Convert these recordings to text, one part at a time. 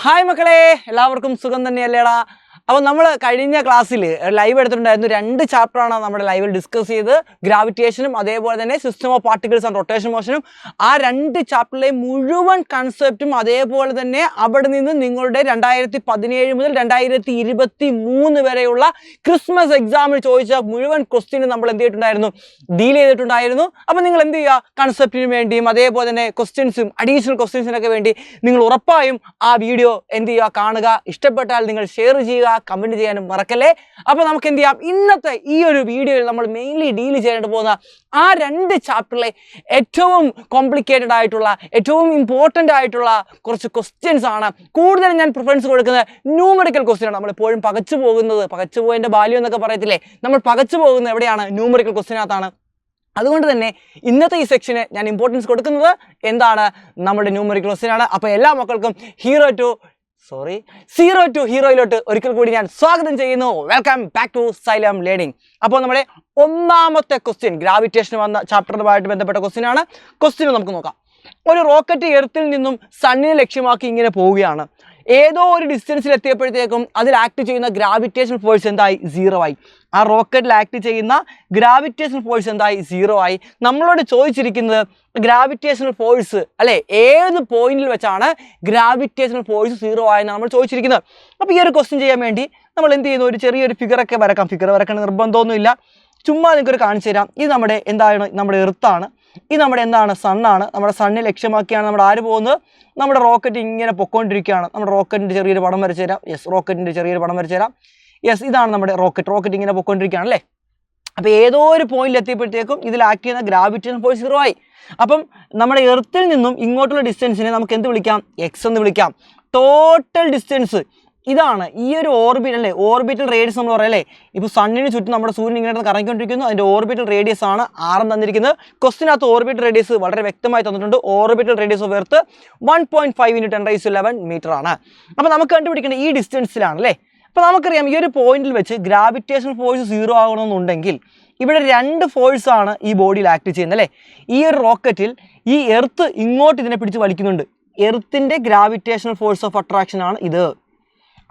Hi മക്കളെ, എല്ലാവർക്കും സുഖം തന്നെയല്ലേടാ. അപ്പോൾ നമ്മൾ കഴിഞ്ഞ ക്ലാസ്സിൽ ലൈവ് എടുത്തിട്ടുണ്ടായിരുന്നു. 2 ചാപ്റ്ററാണ് നമ്മുടെ ലൈവിൽ ഡിസ്കസ് ചെയ്ത്, ഗ്രാവിറ്റേഷനും അതേപോലെ തന്നെ system of particles and rotation മോഷനും. ആ 2 ചാപ്റ്ററിലെ മുഴുവൻ കൺസെപ്റ്റും അതേപോലെ തന്നെ അവിടെ നിന്ന് നിങ്ങളുടെ 2017 മുതൽ 2023 വരെയുള്ള ക്രിസ്മസ് എക്സാമിൽ ചോദിച്ച മുഴുവൻ ക്വസ്റ്റ്യനും നമ്മൾ എന്ത് ചെയ്തിട്ടുണ്ടായിരുന്നു, ഡീൽ ചെയ്തിട്ടുണ്ടായിരുന്നു. അപ്പോൾ നിങ്ങൾ എന്ത് ചെയ്യുക, കൺസെപ്റ്റിന് വേണ്ടിയും അതേപോലെ തന്നെ ക്വസ്റ്റ്യൻസും അഡീഷണൽ ക്വസ്റ്റ്യൻസിനൊക്കെ വേണ്ടി നിങ്ങൾ ഉറപ്പായും ആ വീഡിയോ എന്ത് ചെയ്യുക, കാണുക. ഇഷ്ടപ്പെട്ടാൽ നിങ്ങൾ ഷെയർ ചെയ്യുക, കമന്റ് ചെയ്യാനും മറക്കല്ലേ. അപ്പോൾ നമുക്ക് എന്ത് ചെയ്യാം, ഇന്നത്തെ ഈ ഒരു വീഡിയോയിൽ നമ്മൾ മെയിൻലി ഡീൽ ചെയ്യാനായിട്ട് പോകുന്ന ആ 2 ചാപ്റ്ററിലെ ഏറ്റവും കോംപ്ലിക്കേറ്റഡ് ആയിട്ടുള്ള, ഏറ്റവും ഇമ്പോർട്ടൻ്റ് ആയിട്ടുള്ള കുറച്ച് ക്വസ്റ്റ്യൻസ് ആണ്. കൂടുതലും ഞാൻ പ്രിഫറൻസ് കൊടുക്കുന്നത് ന്യൂമറിക്കൽ ക്വസ്റ്റ്യൻ ആണ്. നമ്മളിപ്പോഴും പകച്ചു പോയതിൻ്റെ ബാല്യം എന്നൊക്കെ പറയത്തില്ലേ, നമ്മൾ പകച്ചു പോകുന്നത് എവിടെയാണ്? ന്യൂമറിക്കൽ ക്വസ്റ്റ്യനകത്താണ്. അതുകൊണ്ട് തന്നെ ഇന്നത്തെ ഈ സെക്ഷന് ഞാൻ ഇമ്പോർട്ടൻസ് കൊടുക്കുന്നത് എന്താണ്, നമ്മുടെ ന്യൂമറിക്കൽ ക്വസ്റ്റ്യൻ ആണ്. അപ്പോൾ എല്ലാ മക്കൾക്കും സീറോ ടു ഹീറോയിലോട്ട് ഒരിക്കൽ കൂടി ഞാൻ സ്വാഗതം ചെയ്യുന്നു. Welcome back to Xylem learning. അപ്പോൾ നമ്മുടെ ഒന്നാമത്തെ ക്വസ്റ്റ്യൻ ഗ്രാവിറ്റേഷൻ വന്ന ചാപ്റ്ററുമായിട്ട് ബന്ധപ്പെട്ട ക്വസ്റ്റ്യൻ ആണ്. ക്വസ്റ്റ്യൻ നമുക്ക് നോക്കാം. ഒരു റോക്കറ്റ് എർത്തിൽ നിന്നും സണ്ണിനെ ലക്ഷ്യമാക്കി ഇങ്ങനെ പോവുകയാണ്. ഏതോ ഒരു ഡിസ്റ്റൻസിൽ എത്തിയപ്പോഴത്തേക്കും അതിൽ ആക്ട് ചെയ്യുന്ന ഗ്രാവിറ്റേഷൻ ഫോഴ്സ് എന്തായി? 0 ആയി. ആ റോക്കറ്റിൽ ആക്ട് ചെയ്യുന്ന ഗ്രാവിറ്റേഷൻ ഫോഴ്സ് എന്തായി? 0 ആയി. നമ്മളോട് ചോദിച്ചിരിക്കുന്നത് ഗ്രാവിറ്റേഷണൽ ഫോഴ്സ് അല്ലെ, ഏത് പോയിന്റിൽ വെച്ചാണ് ഗ്രാവിറ്റേഷണൽ ഫോഴ്സ് 0 ആയെന്ന് നമ്മൾ ചോദിച്ചിരിക്കുന്നത്. അപ്പോൾ ഈ ഒരു ക്വസ്റ്റ്യൻ ചെയ്യാൻ വേണ്ടി നമ്മൾ എന്ത് ചെയ്യുന്നു, ഒരു ചെറിയൊരു ഫിഗറൊക്കെ വരക്കാം. ഫിഗർ വരക്കാൻ നിർബന്ധമൊന്നുമില്ല, ചുമ്മാ നിങ്ങൾക്കൊരു കാണിച്ചു തരാം. ഇത് നമ്മുടെ എന്താണ്, നമ്മുടെ എർത്താണ്. ഇത് നമ്മുടെ എന്താണ്, സണ്ണാണ്. നമ്മുടെ സണ്ണിനെ ലക്ഷ്യമാക്കിയാണ് നമ്മുടെ ആര് പോകുന്നത്, നമ്മുടെ റോക്കറ്റ് ഇങ്ങനെ പൊക്കോണ്ടിരിക്കുകയാണ്. നമ്മുടെ റോക്കറ്റിൻ്റെ ചെറിയൊരു പടം വരച്ചു തരാം. റോക്കറ്റിൻ്റെ ചെറിയൊരു പടം വരച്ചു തരാം. ഇതാണ് നമ്മുടെ റോക്കറ്റ് ഇങ്ങനെ പൊക്കോണ്ടിരിക്കുകയാണ് അല്ലേ. അപ്പോൾ ഏതോ ഒരു പോയിന്റിൽ എത്തിയപ്പോഴത്തേക്കും ഇതിൽ ആക്ട് ചെയ്യുന്ന ഗ്രാവിറ്റേഷൻ ഫോഴ്സ് 0 ആയി. അപ്പം നമ്മുടെ എർത്തിൽ നിന്നും ഇങ്ങോട്ടുള്ള ഡിസ്റ്റൻസിനെ നമുക്ക് എന്ത് വിളിക്കാം? എക്സ് എന്ന് വിളിക്കാം. ടോട്ടൽ ഡിസ്റ്റൻസ് ഇതാണ്. ഈ ഒരു ഓർബിറ്റ് അല്ലേ, ഓർബിറ്റൽ റേഡിയസ് നമ്മൾ പറയാം അല്ലേ. ഇപ്പോൾ സണ്ണിന് ചുറ്റും നമ്മുടെ സൂര്യൻ ഇങ്ങനെ കറങ്ങിക്കൊണ്ടിരിക്കുന്നു. അതിൻ്റെ ഓർബിറ്റൽ റേഡിയസ് ആണ് 6 തന്നിരിക്കുന്നത്. ക്വസ്റ്റിനകത്ത് ഓർബിറ്റൽ റേഡിയസ് വളരെ വ്യക്തമായി തന്നിട്ടുണ്ട്. Orbital radius of earth 1.5 × 10⁻11 metre ആണ്. അപ്പോൾ നമുക്ക് കണ്ടുപിടിക്കേണ്ട ഈ ഡിസ്റ്റൻസിലാണ് അല്ലേ. അപ്പോൾ നമുക്കറിയാം, ഈ ഒരു പോയിന്റിൽ വെച്ച് ഗ്രാവിറ്റേഷൻ ഫോഴ്സ് 0 ആകണമെന്നുണ്ടെങ്കിൽ ഇവിടെ 2 ഫോഴ്സാണ് ഈ ബോഡിയിൽ ആക്ട് ചെയ്യുന്നത് അല്ലേ. ഈ ഒരു റോക്കറ്റിൽ ഈ എർത്ത് ഇങ്ങോട്ട് ഇതിനെ പിടിച്ച് വലിക്കുന്നുണ്ട്. എർത്തിൻ്റെ ഗ്രാവിറ്റേഷണൽ ഫോഴ്സ് ഓഫ് അട്രാക്ഷൻ ആണ് ഇത്.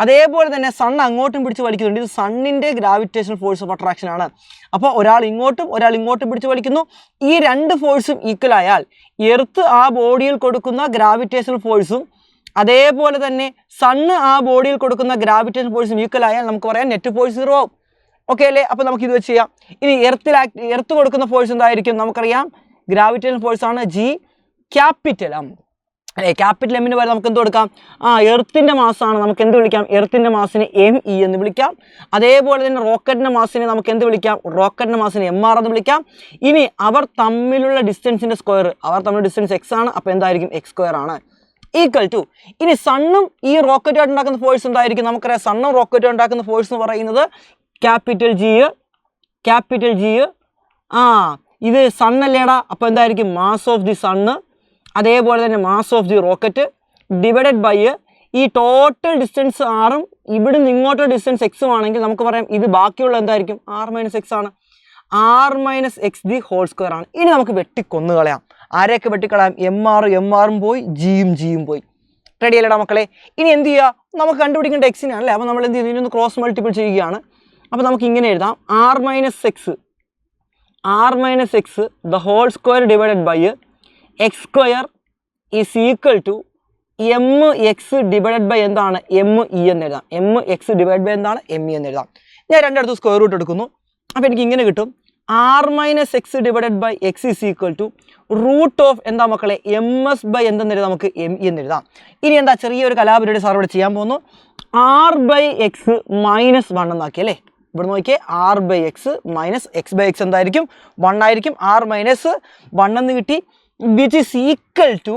അതേപോലെ തന്നെ സൺ അങ്ങോട്ടും പിടിച്ച് വലിക്കുന്നുണ്ട്. ഇത് സണ്ണിൻ്റെ ഗ്രാവിറ്റേഷണൽ ഫോഴ്സ് ഓഫ് അട്രാക്ഷൻ ആണ്. അപ്പോൾ ഒരാൾ ഇങ്ങോട്ടും പിടിച്ച് വലിക്കുന്നു. ഈ 2 ഫോഴ്സും ഈക്വൽ ആയാൽ എർത്ത് ആ ബോഡിയിൽ കൊടുക്കുന്ന ഗ്രാവിറ്റേഷണൽ ഫോഴ്സും അതേപോലെ തന്നെ സണ്ണ് ആ ബോഡിയിൽ കൊടുക്കുന്ന ഗ്രാവിറ്റേഷൻ ഫോഴ്സും ഈക്വൽ ആയാൽ നമുക്ക് പറയാം നെറ്റ് ഫോഴ്സ് 0 ആവും. ഓക്കെ അല്ലേ. അപ്പോൾ നമുക്ക് ഇത് വെച്ച് ചെയ്യാം. ഇനി എർത്ത് കൊടുക്കുന്ന ഫോഴ്സ് എന്തായിരിക്കും? നമുക്കറിയാം ഗ്രാവിറ്റേഷൻ ഫോഴ്സ് ആണ് G ക്യാപിറ്റൽ M അല്ലേ. ക്യാപിറ്റൽ എമ്മിന് വരെ നമുക്ക് എന്ത് കൊടുക്കാം? എർത്തിൻ്റെ മാസാണ്, നമുക്ക് എന്ത് വിളിക്കാം? എർത്തിൻ്റെ മാസിനെ ME എന്ന് വിളിക്കാം. അതേപോലെ തന്നെ റോക്കറ്റിൻ്റെ മാസിനെ നമുക്ക് എന്ത് വിളിക്കാം? റോക്കറ്റിൻ്റെ മാസിനെ MR എന്ന് വിളിക്കാം. ഇനി അവർ തമ്മിലുള്ള ഡിസ്റ്റൻസിൻ്റെ സ്ക്വയർ, അവർ തമ്മിലുള്ള ഡിസ്റ്റൻസ് X ആണ്. അപ്പോൾ എന്തായിരിക്കും? X² ആണ് ഈക്വൽ ടു. ഇനി സണ്ണും ഈ റോക്കറ്റുമായിട്ട് ഉണ്ടാക്കുന്ന ഫോഴ്സ് എന്തായിരിക്കും? നമുക്കറിയാം സണ്ണും റോക്കറ്റും ഉണ്ടാക്കുന്ന ഫോഴ്സ് എന്ന് പറയുന്നത് ക്യാപിറ്റൽ G. ഇത് സണ്ണല്ലേടാ. അപ്പോൾ എന്തായിരിക്കും? മാസ് ഓഫ് ദി സണ്ണ് അതേപോലെ തന്നെ mass of the rocket divided by ഈ ടോട്ടൽ ഡിസ്റ്റൻസ് ആറും ഇവിടുന്ന് ഇങ്ങോട്ടുള്ള ഡിസ്റ്റൻസ് എക്സും ആണെങ്കിൽ നമുക്ക് പറയാം ഇത് ബാക്കിയുള്ള എന്തായിരിക്കും? R-X ആണ്. R-X ദി ഹോൾ സ്ക്വയർ ആണ്. ഇനി നമുക്ക് വെട്ടിക്കൊന്നു കളയാം. ആരെയൊക്കെ വെട്ടിക്കളയാം? MR പോയി, Gയും പോയി. റെഡി അല്ലേടാ മക്കളെ. ഇനി എന്ത് ചെയ്യുക, നമുക്ക് കണ്ടുപിടിക്കേണ്ട എക്സിനെ അല്ലേ. അപ്പോൾ നമ്മൾ എന്ത് ചെയ്യും, ഇതിനൊന്ന് ക്രോസ് മൾട്ടിപ്പിൾ ചെയ്യുകയാണ്. അപ്പോൾ നമുക്ക് ഇങ്ങനെ എഴുതാം, R-X the whole square divided by X² is equal to MX divided by എന്താണ്? ME എന്ന് എഴുതാം. MX ഡിവൈഡ് ബൈ എന്താണ്? ME എന്ന് എഴുതാം. ഞാൻ രണ്ടിടത്ത് സ്ക്വയർ റൂട്ട് എടുക്കുന്നു. അപ്പോൾ എനിക്ക് ഇങ്ങനെ കിട്ടും, R-X divided by X is equal to root of എന്താ മക്കളെ? MS ബൈ എന്തെന്ന് എഴുതാം? നമുക്ക് ME എന്ന് എഴുതാം. ഇനി എന്താ ചെറിയൊരു കലാപരിപാടി സാർ ഇവിടെ ചെയ്യാൻ പോകുന്നു. R/X -1 എന്നാക്കി അല്ലേ. ഇവിടെ നോക്കിയേ, R/X മൈനസ് X/X എന്തായിരിക്കും? 1 ആയിരിക്കും. R-1 എന്ന് കിട്ടി, which is equal to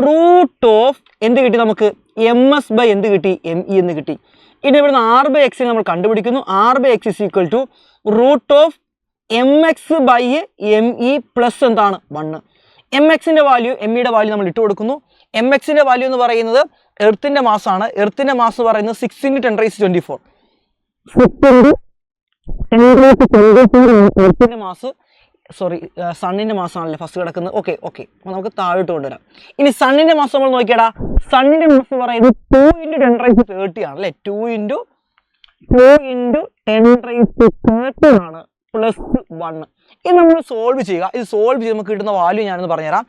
root of എന്ത് കിട്ടി നമുക്ക്? MS ബൈ എന്ത് കിട്ടി? ME എന്ന് കിട്ടി. ഇനി ഇവിടുന്ന് R/X നമ്മൾ കണ്ടുപിടിക്കുന്നു. R/X is equal to root of MX by ME plus എന്താണ്? 1. MXൻ്റെ വാല്യൂ MEയുടെ വാല്യൂ നമ്മൾ ഇട്ട് കൊടുക്കുന്നു. MXൻ്റെ വാല്യൂ എന്ന് പറയുന്നത് എർത്തിൻ്റെ മാസാണ്. എർത്തിൻ്റെ മാസ് പറയുന്നത് 6 × 10⁻24. എർത്തിൻ്റെ മാസ് സോറി സണ്ണിൻ്റെ മാസമാണല്ലേ ഫസ്റ്റ് കിടക്കുന്നത്. ഓക്കെ അപ്പോൾ നമുക്ക് താഴോട്ട് കൊണ്ടുവരാം. ഇനി സണ്ണിൻ്റെ മാസം നമ്മൾ നോക്കിയടാ. സണ്ണിൻ്റെ മാസം പറയുന്നത് 2 × 10⁻30 ആണ് അല്ലേ. 2 × 10⁻30 ആണ് +1. ഇത് നമ്മൾ സോൾവ് ചെയ്യുക. ഇത് സോൾവ് ചെയ്ത് നമുക്ക് കിട്ടുന്ന വാല്യൂ ഞാനൊന്ന് പറഞ്ഞുതരാം.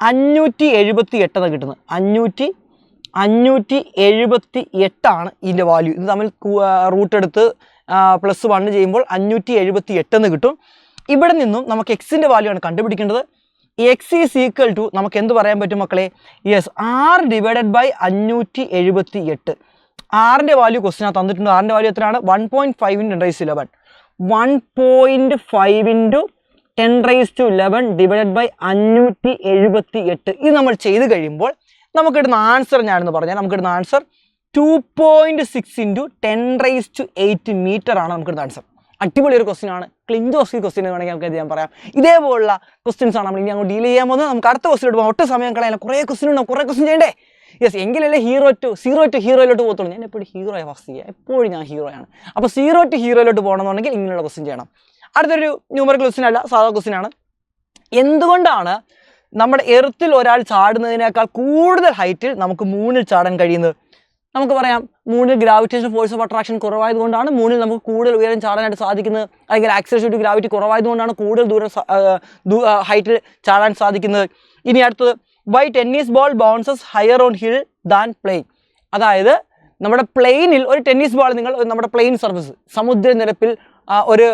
578 ആണ് കിട്ടുന്നത്. 578 ആണ് ഇതിൻ്റെ വാല്യൂ. ഇത് തമ്മിൽ റൂട്ട് എടുത്ത് +1 ചെയ്യുമ്പോൾ 578 എന്ന് കിട്ടും. ഇവിടെ നിന്നും നമുക്ക് എക്സിൻ്റെ വാല്യൂ ആണ് കണ്ടുപിടിക്കേണ്ടത്. എക്സ് ഈസ് ഈക്വൽ ടു നമുക്ക് എന്ത് പറയാൻ പറ്റും മക്കളെ? യെസ്, 6/578. 6ൻ്റെ വാല്യൂ ക്വസ്റ്റിനാ തന്നിട്ടുണ്ട്. 6ൻ്റെ വാല്യൂ എത്രയാണ്? 1.5 × 10⁻11. 1.5 × 10⁻11 / 578. ഇത് നമ്മൾ ചെയ്ത് കഴിയുമ്പോൾ നമുക്കിടുന്ന ആൻസർ ഞാനെന്ന് പറഞ്ഞാൽ നമുക്കിടുന്ന ആൻസർ 2.6 × 10⁸ മീറ്റർ ആണ് നമുക്കിടുന്ന ആൻസർ. അടിപൊളി ഒരു ക്വസ്റ്റ്യൻ ആണ്. ക്ലിഞ്ചോസ്കി ക്വസ്റ്റ്യൻ വേണമെങ്കിൽ നമുക്ക് ഞാൻ പറയാം. ഇതേപോലുള്ള ക്വസ്റ്റ്യൻസ് ആണ് നമ്മൾ ഇനി അങ്ങോട്ട് ഡീൽ ചെയ്യാൻ പോകുന്നത്. നമുക്ക് അടുത്ത ക്വസ്റ്റ്യൻ ഇടുമ്പോൾ ഒട്ടും സമയം കളയാൻ കുറേ ക്വസ്റ്റ്യൻ ഉണ്ടാവും, കുറേ ക്വസ്റ്റ്യൻ ചെയ്യണ്ടേ? യെസ്, എങ്കിലല്ലേ സീറോ ടു ഹീറോയിലോട്ട് പോകത്തുള്ളൂ. ഞാൻ എപ്പോഴും ഹീറോയെ ഫസ്റ്റ് ചെയ്യുക, എപ്പോഴും ഞാൻ ഹീറോയാണ്. അപ്പോൾ 0 to ഹീറോയിലോട്ട് പോകണമെന്നുണ്ടെങ്കിൽ ഇങ്ങനെയുള്ള ക്വസ്റ്റ്യൻ ചെയ്യണം. അടുത്തൊരു ന്യൂമറിക്കൽ ക്വസ്റ്റ്യൻ അല്ല, സാധാ ക്വസ്റ്റ്യൻ ആണ്. എന്തുകൊണ്ടാണ് നമ്മുടെ എർത്തിൽ ഒരാൾ ചാടുന്നതിനേക്കാൾ കൂടുതൽ ഹൈറ്റിൽ നമുക്ക് മൂണിൽ ചാടാൻ കഴിയുന്നത്? നമുക്ക് പറയാം, മൂണിൽ ഗ്രാവിറ്റേഷൻ ഫോഴ്സ് ഓഫ് അട്രാക്ഷൻ കുറവായതുകൊണ്ടാണ് മൂണിൽ നമുക്ക് കൂടുതൽ ഉയരം ചാടാനായിട്ട് സാധിക്കുന്നത്. അല്ലെങ്കിൽ ആക്സിലറേഷൻ ടു ഗ്രാവിറ്റി കുറവായതുകൊണ്ടാണ് കൂടുതൽ ഹൈറ്റിൽ ചാടാൻ സാധിക്കുന്നത്. ഇനി അടുത്തത്, why tennis ball bounces higher on hill than plain. അതായത് നമ്മുടെ പ്ലെയിനിൽ ഒരു ടെന്നീസ് ബോൾ നിങ്ങൾ നമ്മുടെ പ്ലെയിൻ സർഫസ് സമുദ്രനിരപ്പിൽ ഒരു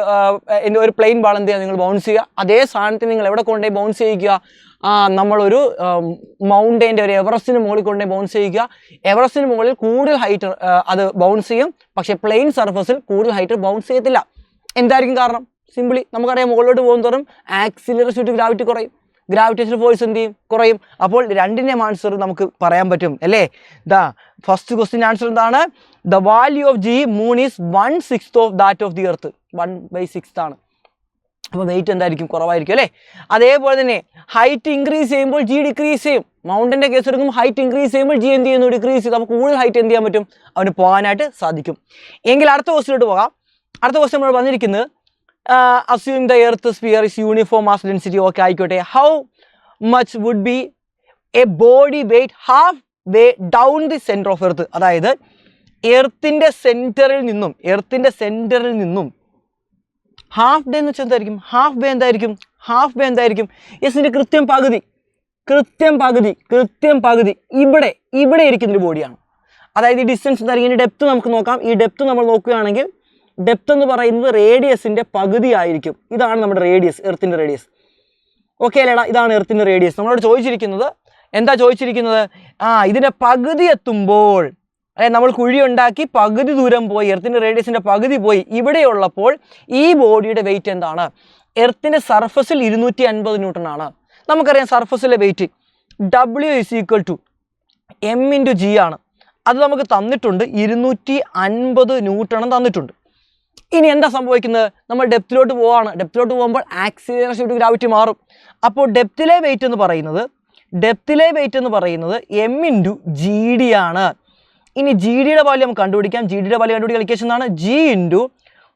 പ്ലെയിൻ ബാൾ എന്ത് ചെയ്യുക, നിങ്ങൾ ബൗൺസ് ചെയ്യുക. അതേ സാധനത്തിന് നിങ്ങൾ എവിടെ കൊണ്ടുപോയി ബൗൺസ് ചെയ്യിക്കുക? നമ്മളൊരു മൗണ്ടൈൻ്റെ ഒരു എവറസ്റ്റിന് മുകളിൽ കൊണ്ടുപോയി ബൗൺസ് ചെയ്യിക്കുക. എവറസ്റ്റിന് മുകളിൽ കൂടുതൽ ഹൈറ്റ് അത് ബൗൺസ് ചെയ്യും, പക്ഷേ പ്ലെയിൻ സർഫസിൽ കൂടുതൽ ഹൈറ്റ് ബൗൺസ് ചെയ്യത്തില്ല. എന്തായിരിക്കും കാരണം? സിംപിളി നമുക്കറിയാം, മുകളിലോട്ട് പോകുന്നതോറും ആക്സിലറേഷൻ ടു ഗ്രാവിറ്റി കുറയും, ഗ്രാവിറ്റേഷൻ ഫോഴ്സ് എന്ത് ചെയ്യും? കുറയും. അപ്പോൾ രണ്ടിൻ്റെയും ആൻസർ നമുക്ക് പറയാൻ പറ്റും അല്ലേ? ഫസ്റ്റ് ക്വസ്റ്റ്യൻ ആൻസർ എന്താണ്? The value of G moon is 1/6 of that of the earth. 1/6 ആണ്. അപ്പോൾ വെയിറ്റ് എന്തായിരിക്കും? കുറവായിരിക്കും അല്ലേ? അതേപോലെ തന്നെ ഹൈറ്റ് ഇൻക്രീസ് ചെയ്യുമ്പോൾ ജി ഡിക്രീസ് ചെയ്യും. മൗണ്ടൻ്റെ കേസ് എടുക്കുമ്പോൾ ഹൈറ്റ് ഇൻക്രീസ് ചെയ്യുമ്പോൾ ജി എന്ത് ചെയ്യുന്നു? ഡിക്രീസ് ചെയ്യും. നമുക്ക് കൂടുതൽ ഹൈറ്റ് എന്ത് ചെയ്യാൻ പറ്റും? അവന് പോകാനായിട്ട് സാധിക്കും. എങ്കിൽ അടുത്ത ക്വസ്റ്റിലോട്ട് പോകാം. അടുത്ത ക്വസ്റ്റ്യൻ നമ്മൾ വന്നിരിക്കുന്നത് assuming the earth sphere is uniform mass density. Okay ആയിക്കോട്ടെ. How much would be a body weight half way down the centre of earth. അതായത് എർത്തിൻ്റെ സെൻറ്ററിൽ നിന്നും ഹാഫ് ഡേ എന്ന് വെച്ചാൽ എന്തായിരിക്കും? ഹാഫ് വേ എന്തായിരിക്കും? യെസ്, ഇതിൻ്റെ കൃത്യം പകുതി ഇവിടെ ഇരിക്കുന്നൊരു ബോഡിയാണ്. അതായത് ഈ ഡിസ്റ്റൻസ് എന്തായിരിക്കും? ഇതിൻ്റെ ഡെപ്ത് നമുക്ക് നോക്കാം. ഈ ഡെപ്ത് നമ്മൾ നോക്കുകയാണെങ്കിൽ ഡെപ്ത് എന്ന് പറയുന്നത് റേഡിയസിൻ്റെ പകുതി ആയിരിക്കും. ഇതാണ് നമ്മുടെ റേഡിയസ്, എർത്തിൻ്റെ റേഡിയസ്. ഓക്കെ അല്ലേടാ? ഇതാണ് എർത്തിൻ്റെ റേഡിയസ്. നമ്മളോട് ചോദിച്ചിരിക്കുന്നത് എന്താ ചോദിച്ചിരിക്കുന്നത്? ഇതിൻ്റെ പകുതി എത്തുമ്പോൾ, അതായത് നമ്മൾ കുഴി ഉണ്ടാക്കി പകുതി ദൂരം പോയി, എർത്തിൻ്റെ റേഡിയസിൻ്റെ പകുതി പോയി, ഇവിടെയുള്ളപ്പോൾ ഈ ബോഡിയുടെ വെയിറ്റ് എന്താണ്? എർത്തിൻ്റെ സർഫസിൽ 250 ന്യൂട്ടൺ ആണ്. നമുക്കറിയാം സർഫസിലെ വെയിറ്റ് W = M × G ആണ്. അത് നമുക്ക് തന്നിട്ടുണ്ട്, 250 ന്യൂട്ടൺ തന്നിട്ടുണ്ട്. ഇനി എന്താ സംഭവിക്കുന്നത്? നമ്മൾ ഡെപ്തിലോട്ട് പോവാണ്. ഡെപ്തിലോട്ട് പോകുമ്പോൾ ആക്സിലറേഷൻ ടു ഗ്രാവിറ്റി മാറും. അപ്പോൾ ഡെപ്തിലെ വെയിറ്റ് എന്ന് പറയുന്നത് M × GD ആണ്. ഇനി ജി ഡിയുടെ വാല്യൂ നമുക്ക് കണ്ടുപിടിക്കാം. ജി ഡിയുടെ വാല്യൂ കണ്ടുപിടിക്കാൻ ഇക്വേഷൻ ആണ് G ×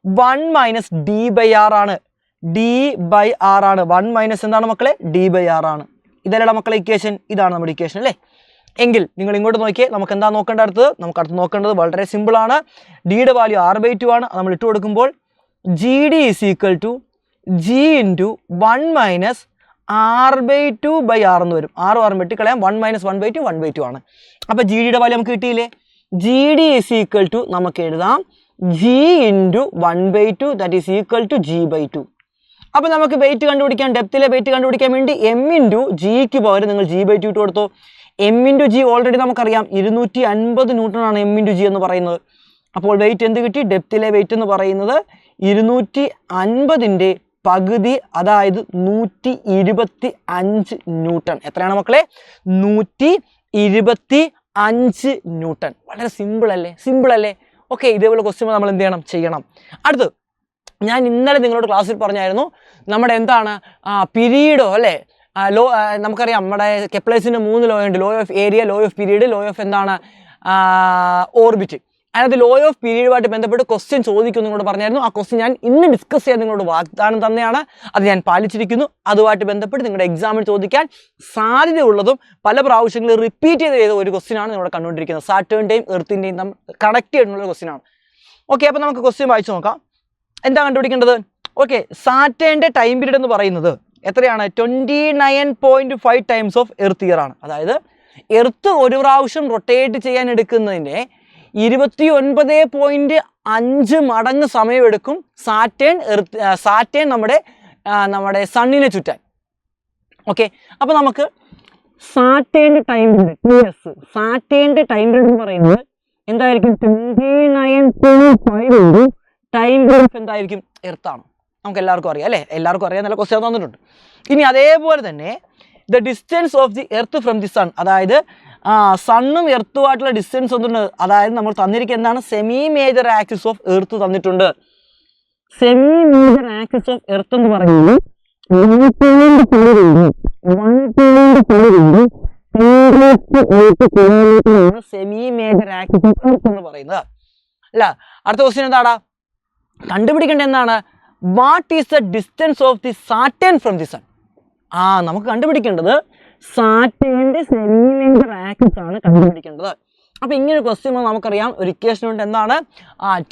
1 - D/R ആണ്. D/R ആണ്. 1 - എന്താണ് മക്കളെ? D/R ആണ്. ഇതല്ലേടാ മക്കളെ ഇക്വേഷൻ? ഇതാണ് നമ്മുടെ ഇക്വേഷൻ അല്ലേ? എങ്കിൽ നിങ്ങൾ ഇങ്ങോട്ട് നോക്കിയേ, നമുക്ക് എന്താ നോക്കേണ്ട അടുത്തത്? നമുക്ക് അടുത്ത് നോക്കേണ്ടത് വളരെ സിമ്പിൾ ആണ്. ഡിയുടെ വാല്യൂ R/2 ആണ്. നമ്മൾ ഇട്ട് കൊടുക്കുമ്പോൾ GD = G × 1 - R/2/R എന്ന് വരും. R വെട്ടിക്കളയാം. 1 - 1/2 1/2 ആണ്. അപ്പോൾ ജി ഡിയുടെ വാല്യൂ നമുക്ക് കിട്ടിയില്ലേ? GD = നമുക്ക് എഴുതാം G × 1/2 = G/2. അപ്പോൾ നമുക്ക് വെയിറ്റ് കണ്ടുപിടിക്കാൻ, ഡെപ്തിലെ വെയിറ്റ് കണ്ടുപിടിക്കാൻ വേണ്ടി M × Gക്ക് പകരം നിങ്ങൾ G/2 ഇട്ട് കൊടുത്തോ. M × G ഓൾറെഡി നമുക്കറിയാം 250 ന്യൂട്ടൺ ആണ് M × G എന്ന് പറയുന്നത്. അപ്പോൾ വെയിറ്റ് എന്ത് കിട്ടി? ഡെപ്തിലെ വെയിറ്റ് എന്ന് പറയുന്നത് 250ൻ്റെ പകുതി, അതായത് 125 ന്യൂട്ടൺ. എത്രയാണ് മക്കളെ? 125 ന്യൂട്ടൺ. വളരെ സിമ്പിൾ അല്ലേ? ഓക്കെ, ഇതേപോലെ ക്വസ്റ്റ്യൻ നമ്മൾ എന്ത് ചെയ്യണം? അടുത്ത് ഞാൻ ഇന്നലെ നിങ്ങളോട് ക്ലാസ്സിൽ പറഞ്ഞായിരുന്നു, നമ്മുടെ എന്താണ് പീരീഡോ അല്ലേ, ലോ. നമുക്കറിയാം നമ്മുടെ കെപ്ലേഴ്സിൻ്റെ 3 ലോ ഉണ്ട്. Law of area, law of period, law of എന്താണ് ഓർബിറ്റ്. അതിനകത്ത് ലോ ഓഫ് പീരീഡുമായിട്ട് ബന്ധപ്പെട്ട് ക്വസ്റ്റ്യൻ ചോദിക്കും നിങ്ങളോട് പറഞ്ഞായിരുന്നു. ആ ക്വസ്റ്റ്യൻ ഞാൻ ഇന്ന് ഡിസ്കസ് ചെയ്യാൻ നിങ്ങളോട് വാഗ്ദാനം തന്നെയാണ്. അത് ഞാൻ പാലിച്ചിരിക്കുന്നു. അതുമായിട്ട് ബന്ധപ്പെട്ട് നിങ്ങളുടെ എക്സാമിൽ ചോദിക്കാൻ സാധ്യതയുള്ളതും പല പ്രാവശ്യങ്ങളിൽ റിപ്പീറ്റ് ചെയ്ത ഒരു ക്വസ്റ്റ്യനാണ് നിങ്ങളുടെ കണ്ടുകൊണ്ടിരിക്കുന്നത്. സാറ്റേണിൻ്റെയും എർത്തിൻ്റെയും തമ്മിൽ കണക്ട് ചെയ്തിട്ടുള്ള ക്വസ്റ്റ്യനാണ്. ഓക്കെ, അപ്പോൾ നമുക്ക് ക്വസ്റ്റ്യൻ വായിച്ചു നോക്കാം. എന്താ കണ്ടുപിടിക്കേണ്ടത്? ഓക്കെ, സാറ്റേണിൻ്റെ ടൈം പീരീഡ് എന്ന് പറയുന്നത് എത്രയാണ്? 29.5 ടൈംസ് ഓഫ് എർത്ത് ഇയർ ആണ്. അതായത് എർത്ത് ഒരു പ്രാവശ്യം റൊട്ടേറ്റ് ചെയ്യാൻ എടുക്കുന്നതിൻ്റെ 29.5 മടങ്ങ് സമയമെടുക്കും സാറ്റേൺ നമ്മുടെ സണ്ണിനെ ചുറ്റാൻ. ഓക്കെ, അപ്പോൾ നമുക്ക് സാറ്റേണിൻ്റെ ടൈം പീരീഡ് സാറ്റേണിൻ്റെ ടൈം പീരീഡ് എന്ന് പറയുന്നത് എന്തായിരിക്കും? 29.5 ടൈം പീരീഡ് എന്തായിരിക്കും? എർത്താണ്. നമുക്ക് എല്ലാവർക്കും അറിയാം അല്ലേ? എല്ലാവർക്കും അറിയാം, നല്ല ക്വസ്റ്റ്യൻ തന്നിട്ടുണ്ട്. ഇനി അതേപോലെ തന്നെ the distance of the earth from the sun, അതായത് സണ്ണും എർത്തുമായിട്ടുള്ള ഡിസ്റ്റൻസ് ഒന്നുണ്ട്. അതായത് നമ്മൾ തന്നിരിക്കുന്ന എന്താണ്? Semi major axis of earth തന്നിട്ടുണ്ട്. Semi major axis of earth എന്ന് പറയുന്നത് 1.8 kilometre semi major axis of earth എന്ന് പറയുന്നത്. അല്ല, അടുത്ത ക്വസ്റ്റ്യൻ എന്താടാ? കണ്ടുപിടിക്കേണ്ടത് എന്താണ്? What is the distance of the Saturn from the sun? നമുക്ക് കണ്ടുപിടിക്കേണ്ടത് സാറ്റേണിന്റെ സെമി മേജർ ആക്സിസ് ആണ് കണ്ടുപിടിക്കേണ്ടത്. അപ്പോൾ ഇങ്ങനെ ക്വസ്റ്റ്യൻ നമുക്കറിയാം, ഒരു ഇക്വേഷൻ ഉണ്ട്. എന്താണ്?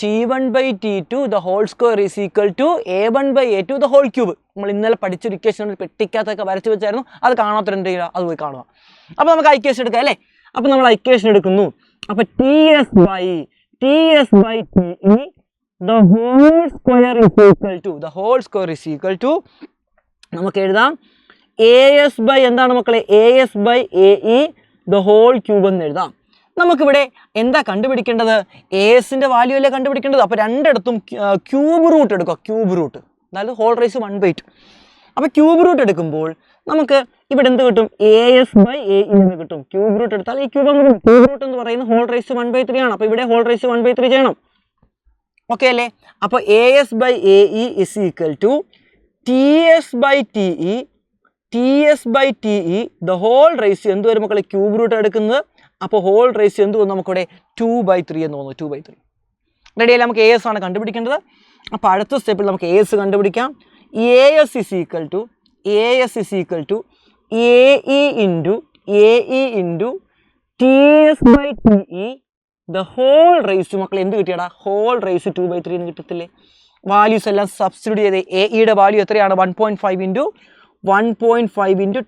T1/T2 the whole square is equal to A1/A2 the whole cube. നമ്മൾ ഇന്നലെ പഠിച്ചൊരു ഇക്വേഷൻ പെട്ടിക്കകത്തൊക്കെ വരച്ച് വെച്ചായിരുന്നു. അത് കാണാത്തവരുണ്ടെങ്കിൽ അത് പോയി കാണുക. അപ്പോൾ നമുക്ക് ഇക്വേഷൻ എടുക്കാം അല്ലേ? അപ്പോൾ നമ്മൾ ഇക്വേഷൻ എടുക്കുന്നു. അപ്പോൾ TS/TE the whole square is equal to നമുക്ക് എഴുതാം AS by എന്താണ് മക്കളെ? AS by AE the whole cube എന്ന് എഴുതാം. നമുക്കിവിടെ എന്താ കണ്ടുപിടിക്കേണ്ടത്? ASന്റെ വാല്യൂ അല്ലേ കണ്ടുപിടിക്കേണ്ടത്. അപ്പോൾ രണ്ടിടത്തും ക്യൂബ് റൂട്ട് എടുക്കുക. ക്യൂബ് റൂട്ട് അതായത് ഹോൾ റേസ് 1/2. അപ്പോൾ ക്യൂബ് റൂട്ട് എടുക്കുമ്പോൾ നമുക്ക് ഇവിടെ എന്ത് കിട്ടും? AS by AE എന്ന് കിട്ടും. ക്യൂബ് റൂട്ട് എടുത്താൽ ഈ ക്യൂബ് റൂട്ട് എന്ന് പറയുന്നത് ഹോൾ റേസ് 1/3 ആണ്. അപ്പോൾ ഇവിടെ ഹോൾ റേസ് 1/3 ചെയ്യണം. ഓക്കെ അല്ലേ? അപ്പോൾ AS by AE is equal to TS by TE the whole raise എന്ത് വരും മക്കളെ? ക്യൂബ് റൂട്ട് എടുക്കുന്നത്. അപ്പോൾ ഹോൾ റേസ് എന്ത് വന്നു? നമുക്കിവിടെ 2/3 എന്ന് തോന്നുന്നു. 2/3 റെഡിയല്ലേ? നമുക്ക് AS ആണ് കണ്ടുപിടിക്കേണ്ടത്. അപ്പോൾ അടുത്ത സ്റ്റെപ്പിൽ നമുക്ക് AS കണ്ടുപിടിക്കാം. AS is equal to AE into TS by TE the whole raise to മക്കളെ എന്ത് കിട്ടിയടാ? ഹോൾ റേസ് 2/3 എന്ന് കിട്ടത്തില്ലേ? വാല്യൂസ് എല്ലാം സബ്സ്റ്റിറ്റ്യൂട്ട് ചെയ്ത് AEയുടെ വാല്യൂ എത്രയാണ്? 1.5 into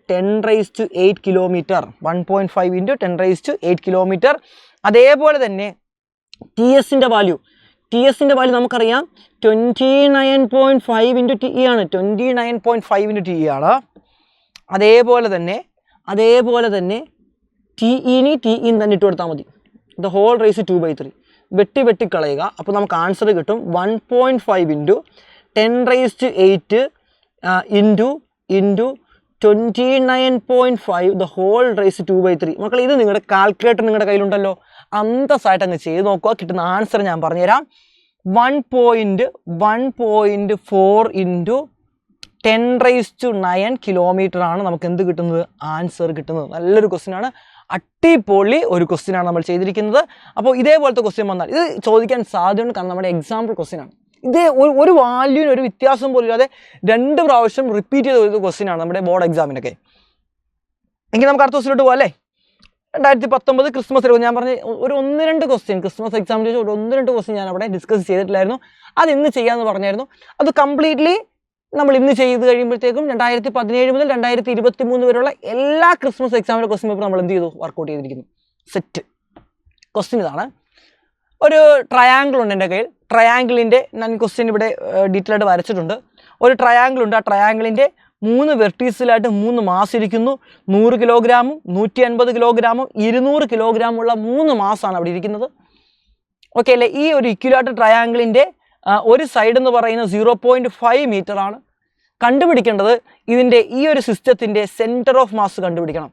10⁸ കിലോമീറ്റർ. 1.5 into 10⁸ kilometre. അതേപോലെ തന്നെ TSന്റെ വാല്യൂ നമുക്കറിയാം 29.5 into TE ആണ്. 29.5 into TE ആണ്. അതേപോലെ തന്നെ TEന് തന്നെ ഇട്ട് കൊടുത്താൽ മതി. ദ ഹോൾ റേസ് 2/3 വെട്ടി കളയുക. അപ്പോൾ നമുക്ക് ആൻസർ കിട്ടും 1.5 into 10⁸ into 29.5 the whole raised to 2/3. മക്കളെ ഇത് നിങ്ങളുടെ കാൽക്കുലേറ്റർ നിങ്ങളുടെ കയ്യിലുണ്ടല്ലോ, അന്തസ്സായിട്ട് അങ്ങ് ചെയ്ത് നോക്കുക. കിട്ടുന്ന ആൻസർ ഞാൻ പറഞ്ഞുതരാം. 1.4 into 10⁹ കിലോമീറ്റർ ആണ് നമുക്ക് എന്ത് കിട്ടുന്നത്? ആൻസർ കിട്ടുന്നത്. നല്ലൊരു ക്വസ്റ്റ്യൻ ആണ്, അടിപൊളി ഒരു ക്വസ്റ്റ്യൻ ആണ് നമ്മൾ ചെയ്തിരിക്കുന്നത്. അപ്പോൾ ഇതേപോലത്തെ ക്വസ്റ്റ്യൻ വന്നാൽ ഇത് ചോദിക്കാൻ സാധ്യതയുണ്ട്. കാരണം നമ്മുടെ എക്സാമ്പിൾ ക്വസ്റ്റ്യൻ ആണ്. ഇതേ ഒരു വാല്യൂവിന് ഒരു വ്യത്യാസം പോലും ഇല്ലാതെ 2 പ്രാവശ്യം റിപ്പീറ്റ് ചെയ്ത ഒരു ക്വസ്റ്റ്യൻ ആണ് നമ്മുടെ ബോർഡ് എക്സാമിനൊക്കെ. എങ്കിൽ നമുക്ക് അടുത്ത ക്വസ്റ്റ്യനിലോട്ട് പോകാം അല്ലേ? 2019 ക്രിസ്മസ് ഞാൻ പറഞ്ഞ ഒരു 1-2 ക്വസ്റ്റ്യൻ ക്രിസ്മസ് എക്സാമിന് ചോദിച്ച ഒരു 1-2 ക്വസ്റ്റ്യൻ ഞാൻ അവിടെ ഡിസ്കസ് ചെയ്തിട്ടില്ലായിരുന്നു. അത് ഇന്ന് ചെയ്യാമെന്ന് പറഞ്ഞായിരുന്നു. അത് കംപ്ലീറ്റ്ലി നമ്മൾ ഇന്ന് ചെയ്ത് കഴിയുമ്പോഴത്തേക്കും 2017 മുതൽ 2023 വരെയുള്ള എല്ലാ ക്രിസ്മസ് എക്സാമിൻ്റെ ക്വസ്റ്റ്യൻ പേപ്പർ നമ്മൾ എന്ത് ചെയ്തു? വർക്കൗട്ട് ചെയ്തിരിക്കുന്നു. സെറ്റ് ക്വസ്റ്റ്യൻ ഇതാണ്. ഒരു ട്രയാങ്കിൾ ഉണ്ട് എൻ്റെ കയ്യിൽ. ട്രയാങ്കിളിൻ്റെ ഞാൻ ക്വസ്റ്റ്യൻ ഇവിടെ ഡീറ്റെയിൽ ആയിട്ട് വരച്ചിട്ടുണ്ട്. ഒരു ട്രയാങ്കിൾ ഉണ്ട്. ആ ട്രയാങ്കിളിൻ്റെ 3 വെർട്ടീസിലായിട്ട് 3 മാസ് ഇരിക്കുന്നു. 100 കിലോഗ്രാമും 150 കിലോഗ്രാമും 200 കിലോഗ്രാമുള്ള 3 മാസാണ് അവിടെ ഇരിക്കുന്നത്. ഓക്കെ അല്ലേ? ഈ ഒരു ഇക്വിലാറ്റർ ട്രയാങ്കിളിൻ്റെ ഒരു സൈഡ് എന്ന് പറയുന്നത് 0.5 മീറ്റർ ആണ്. കണ്ടുപിടിക്കേണ്ടത് ഇതിൻ്റെ ഈ ഒരു സിസ്റ്റത്തിൻ്റെ സെൻറ്റർ ഓഫ് മാസ് കണ്ടുപിടിക്കണം.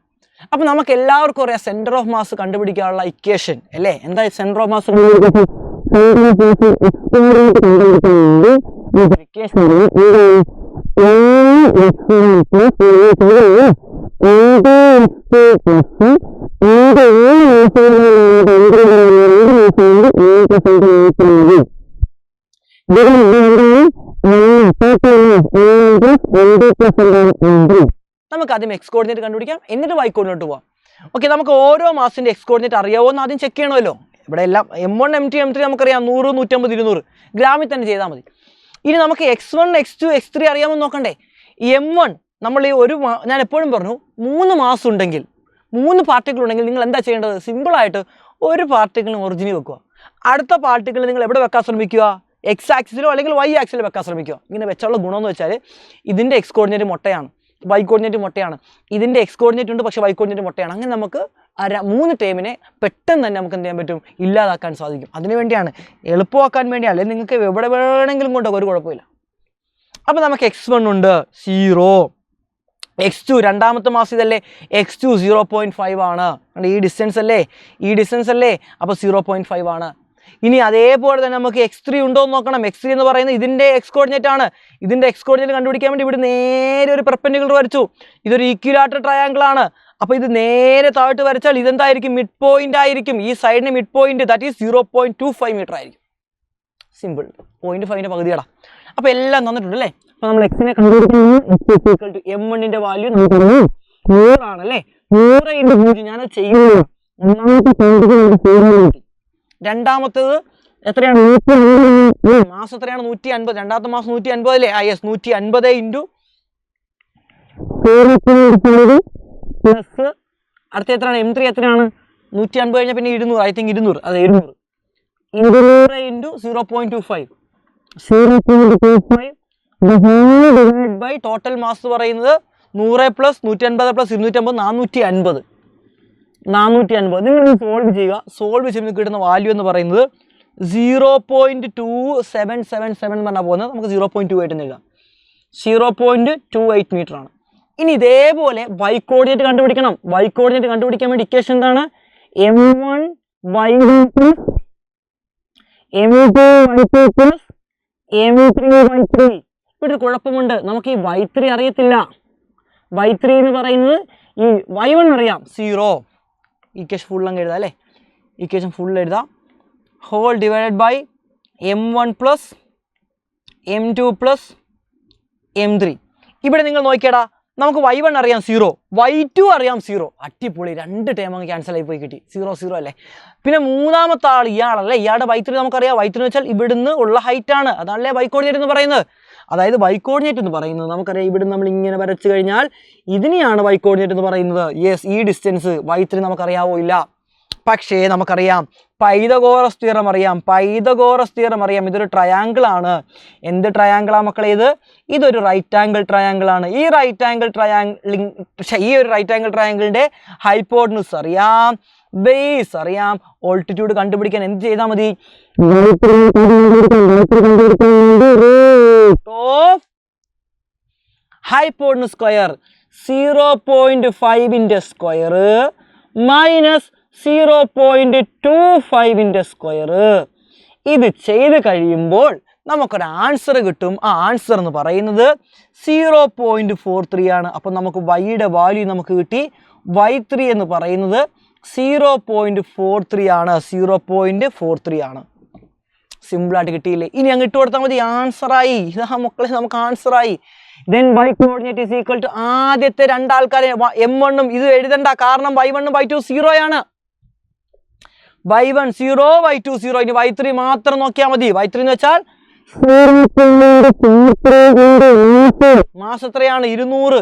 അപ്പോൾ നമുക്ക് എല്ലാവർക്കും അറിയാം സെൻറ്റർ ഓഫ് മാസ് കണ്ടുപിടിക്കാനുള്ള ഇക്വേഷൻ അല്ലേ? എന്താ സെൻറ്റർ ഓഫ് മാസ്? നമുക്ക് ആദ്യം എക്സ് കോർഡിനേറ്റ് കണ്ടുപിടിക്കാം, എന്നിട്ട് വൈ കോർഡിനേറ്റ് പോവാം. ഓക്കെ, നമുക്ക് ഓരോ മാസത്തിന്റെ എക്സ് കോർഡിനേറ്റ് അറിയാവോ എന്ന് ആദ്യം ചെക്ക് ചെയ്യണമല്ലോ. ഇവിടെ എല്ലാം M1 M2 M3 നമുക്കറിയാം, 100 150 200 ഗ്രാമിൽ തന്നെ ചെയ്താൽ മതി. ഇനി നമുക്ക് X1 X2 X3 അറിയാമെന്ന് നോക്കണ്ടേ. M1 നമ്മൾ ഈ ഞാൻ എപ്പോഴും പറഞ്ഞു 3 മാസം ഉണ്ടെങ്കിൽ 3 പാർട്ടിക്കിൾ ഉണ്ടെങ്കിൽ നിങ്ങൾ എന്താ ചെയ്യേണ്ടത്? സിമ്പിളായിട്ട് ഒരു പാർട്ടിക്കിളിന് ഒറിജിനിൽ വെക്കുക, അടുത്ത പാർട്ടിക്കിൾ നിങ്ങൾ എവിടെ വെക്കാൻ ശ്രമിക്കുക? എക്സ് ആക്സിലോ അല്ലെങ്കിൽ വൈ ആക്സിലോ വെക്കാൻ ശ്രമിക്കുക. ഇങ്ങനെ വെച്ചുള്ള ഗുണമെന്ന് വെച്ചാൽ ഇതിൻ്റെ എക്സ് കോർഡിനേറ്റ് മുട്ടയാണ്, വൈ കോർഡിനേറ്റ് മുട്ടയാണ്, ഇതിൻ്റെ എക്സ് കോർഡിനേറ്റ് ഉണ്ട് പക്ഷേ വൈ കോർഡിനേറ്റ് മുട്ടയാണ്. അങ്ങനെ നമുക്ക് 3 ടേമിനെ പെട്ടെന്ന് തന്നെ നമുക്ക് എന്ത് ചെയ്യാൻ പറ്റും? ഇല്ലാതാക്കാൻ സാധിക്കും. അതിനുവേണ്ടിയാണ്, എളുപ്പമാക്കാൻ വേണ്ടിയാണ്. അല്ലെങ്കിൽ നിങ്ങൾക്ക് എവിടെ വേണമെങ്കിലും കൊണ്ടോ ഒരു കുഴപ്പമില്ല. അപ്പോൾ നമുക്ക് X1 ഉണ്ട് 0, X2 രണ്ടാമത്തെ മാസം ഇതല്ലേ, X2 0.5 ആണ്. ഈ ഡിസ്റ്റൻസ് അല്ലേ, അപ്പോൾ 0.5 ആണ്. ഇനി അതേപോലെ തന്നെ നമുക്ക് X3 ഉണ്ടോ എന്ന് നോക്കണം. X3 എന്ന് പറയുന്നത് ഇതിൻ്റെ എക്സ് കോർഡിനേറ്റ് ആണ്. ഇതിൻ്റെ എക്സ് കോർഡിനേറ്റ് കണ്ടുപിടിക്കാൻ വേണ്ടി ഇവിടെ നേരെ ഒരു പെർപെൻഡിക്കുലർ വരച്ചു. ഇതൊരു ഈക്വിലാറ്ററൽ ട്രയാങ്കിൾ ആണ്. അപ്പോൾ ഇത് നേരെ താഴോട്ട് വരച്ചാൽ ഇതെന്തായിരിക്കും? മിഡ് പോയിന്റ് ആയിരിക്കും. ഈ സൈഡിന് mid point that is 0.25 metre ആയിരിക്കും. സിമ്പിൾ. 0.5ന്റെ പകുതിയടാ. അപ്പോൾ എല്ലാം തന്നിട്ടുണ്ട് അല്ലേ. അപ്പോൾ നമ്മൾ എക്സിനെ കണ്ടുപിടിക്കുന്നത് M1ന്റെ വാല്യൂ നമുക്കറിയാം 100 ആണല്ലേ. 100 × 0 ഞാൻ ചെയ്യുന്നത്. രണ്ടാമത്തേത് എത്രയാണ്? മാസം എത്രയാണ്? 150. രണ്ടാമത്തെ മാസം 150 അല്ലേ? യെസ്, 150 പ്ലസ് അടുത്ത എത്രയാണ്? M3 എത്രയാണ്? 150 കഴിഞ്ഞാൽ പിന്നെ 200. I think 200. അതെ 200 × 0.25 ഡിവൈഡ് ബൈ ടോട്ടൽ മാസ് പറയുന്നത് 100 പ്ലസ് 150 പ്ലസ് 250 450. നിങ്ങൾ സോൾവ് ചെയ്യുക. സോൾവ് ചെയ്യുമ്പോൾ കിട്ടുന്ന വാല്യൂ എന്ന് പറയുന്നത് 0.2777 പറഞ്ഞാൽ പോകുന്നത് നമുക്ക് 0.28 എന്ന് എഴുതാം. 0.28 മീറ്റർ ആണ്. ഇനി ഇതേപോലെ വൈ കോർഡിനേറ്റ് കണ്ടുപിടിക്കണം. വൈ കോർഡിനേറ്റ് കണ്ടുപിടിക്കാൻ വേണ്ടി ഇക്വേഷൻ എന്താണ്? M1 y1 plus M2 y2 plus M3 y3. ഇവിടെ ഒരു കുഴപ്പമുണ്ട്, നമുക്ക് ഈ y3 അറിയത്തില്ല. y3 എന്ന് പറയുന്നത് ഈ y1 അറിയാം 0. ഇക്വേഷൻ ഫുൾ അങ്ങ് എഴുതാം അല്ലേ. ഇക്വേഷൻ ഫുൾ എഴുതാം. Whole divided by M1 plus M2 plus M3. ഇവിടെ നിങ്ങൾ നോക്കിയടാ, നമുക്ക് y1 അറിയാം 0, y2 അറിയാം 0. അടിപൊളി, 2 ടേം അങ്ങ് ക്യാൻസൽ ആയി പോയി കിട്ടി. 0 അല്ലേ. പിന്നെ മൂന്നാമത്തെ ആൾ ഇയാളല്ലേ, ഇയാളുടെ y3 നമുക്കറിയാം. y3 എന്ന് വെച്ചാൽ ഇവിടുന്ന് ഉള്ള ഹൈറ്റ് ആണ്. അതല്ലേ വൈ കോർഡിനേറ്റ് എന്ന് പറയുന്നത്. അതായത് വൈ കോർഡിനേറ്റ് എന്ന് പറയുന്നത് നമുക്കറിയാം, ഇവിടുന്ന് നമ്മൾ ഇങ്ങനെ വരച്ചു കഴിഞ്ഞാൽ ഇതിനെയാണ് വൈ കോർഡിനേറ്റ് എന്ന് പറയുന്നത്. യെസ്, ഈ ഡിസ്റ്റൻസ് y3 നമുക്കറിയാവോ? ഇല്ല. പക്ഷേ നമുക്കറിയാം പൈതഗോറസ് തിയറം അറിയാം. ഇതൊരു ട്രയാങ്കിൾ ആണ്. എന്ത് ട്രയാങ്കിളാ മക്കളെ ഇത്? ഇതൊരു റൈറ്റ് ആംഗിൾ ട്രയാങ്കിൾ ആണ്. ഈ ഒരു റൈറ്റ് ആംഗിൾ ട്രയാങ്കിളിന്റെ ഹൈപ്പോട്ടനസ് അറിയാം, ബേസ് അറിയാം. ഓൾട്ടിറ്റ്യൂഡ് കണ്ടുപിടിക്കാൻ എന്ത് ചെയ്താൽ മതി? ഓഫ് ഹൈപ്പോട്ടനസ് സ്ക്വയർ 0.5ന്റെ സ്ക്വയർ മൈനസ് 0.25ന്റെ സ്ക്വയർ. ഇത് ചെയ്ത് കഴിയുമ്പോൾ നമുക്കൊരു ആൻസർ കിട്ടും. ആ ആൻസർ എന്ന് പറയുന്നത് 0.43 ആണ്. അപ്പം നമുക്ക് വൈയുടെ വാല്യൂ നമുക്ക് കിട്ടി. y3 എന്ന് പറയുന്നത് 0.43 ആണ്. 0.43 ആണ്. സിമ്പിളായിട്ട് കിട്ടിയില്ലേ? ഇനി അങ്ങ് ഇട്ട് കൊടുത്താൽ മതി, ആൻസറായി. ഇതാ മക്കളെ, നമുക്ക് ആൻസറായി. Then y coordinate is equal to ആദ്യത്തെ 2 ആൾക്കാരെ M1 ഇത് എഴുതണ്ട, കാരണം y1 y2 0 ആണ്. y1 0, y2 0. ഇനി y3 മാത്രം നോക്കിയാൽ മതി. y3 എന്ന് വെച്ചാൽ മാസം എത്രയാണ്? 200.